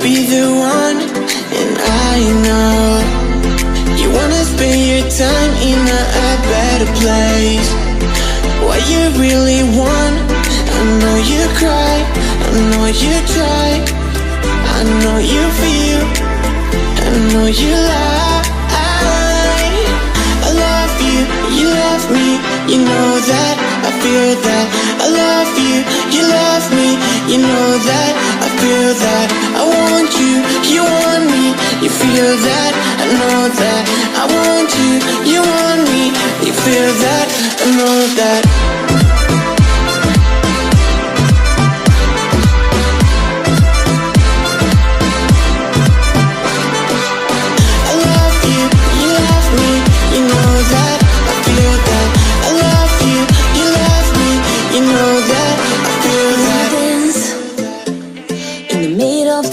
be the one, and I know you wanna spend your time in a better place. What you really want, I know you cry, I know you try, I know you feel, I know you lie. I love you, you love me, you know that, I feel that. I love you, you love me, you know that, I feel that. I want you, you want me, you feel that, I know that. I want you, you want me, you feel that, I know that.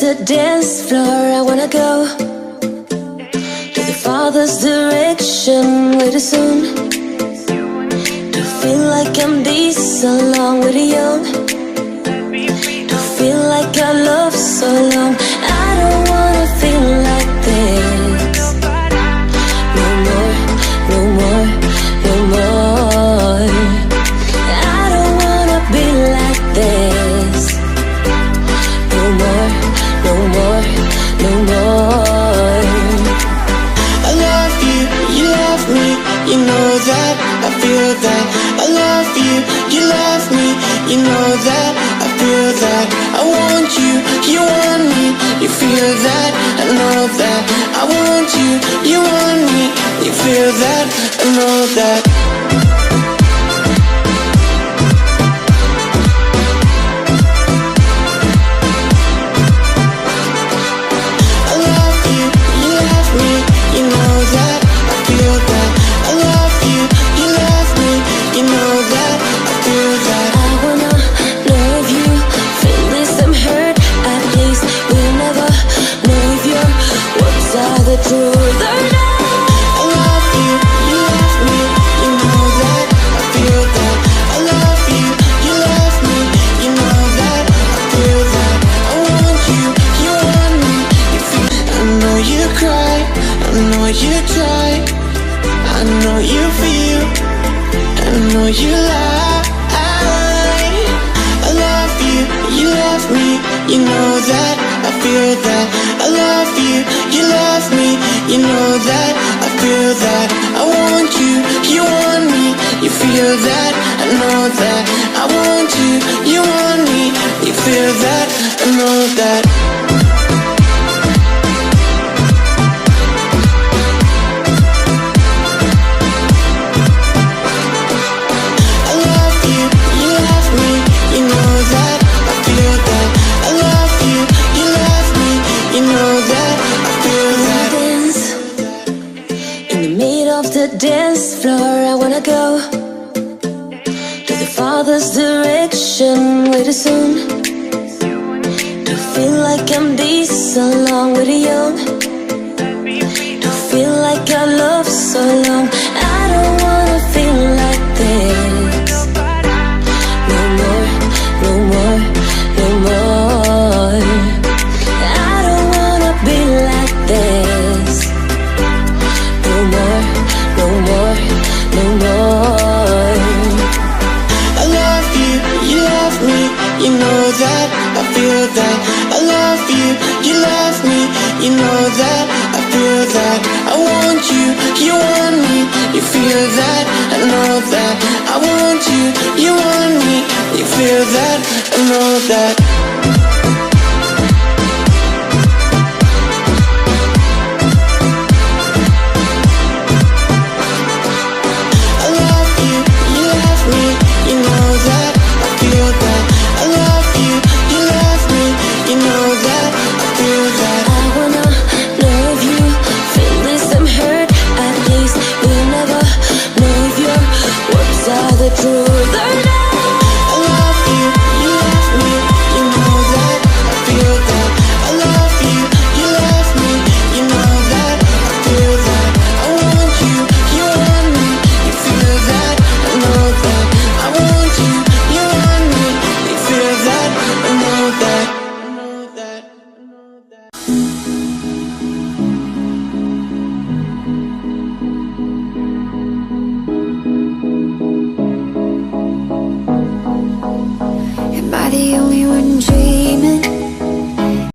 The dance floor, I wanna go to the Father's direction way too soon. To feel like I'm this along with the young. To feel like I love so long. I don't wanna feel like this. No more, no more, no more. I don't wanna be like this. No more, no more, no more. I love you, you love me, you know that, I feel that. I love you, you love me, you know that, I feel that. I want you, you want me, you feel that, I know that. I want you, you want me, you feel that, I know that. You try, I know you feel, I know you lie. I love you, you love me, you know that, I feel that. I love you, you love me, you know that, I feel that. I want you, you want me, you feel that, I know that. I want you, you want me, you feel that, I know that. The dance floor, I wanna go to the Father's direction way too soon. To feel like I'm this along with the young. To feel like I love so long. I don't wanna feel like this. No more, no more, no more. I don't wanna be like this. No more, no more, no more. I love you, you love me, you know that, I feel that. I love you, you love me, you know that, I feel that. I want you, you want me, you feel that, I know that. I want you, you want me, you feel that, I know that. You know that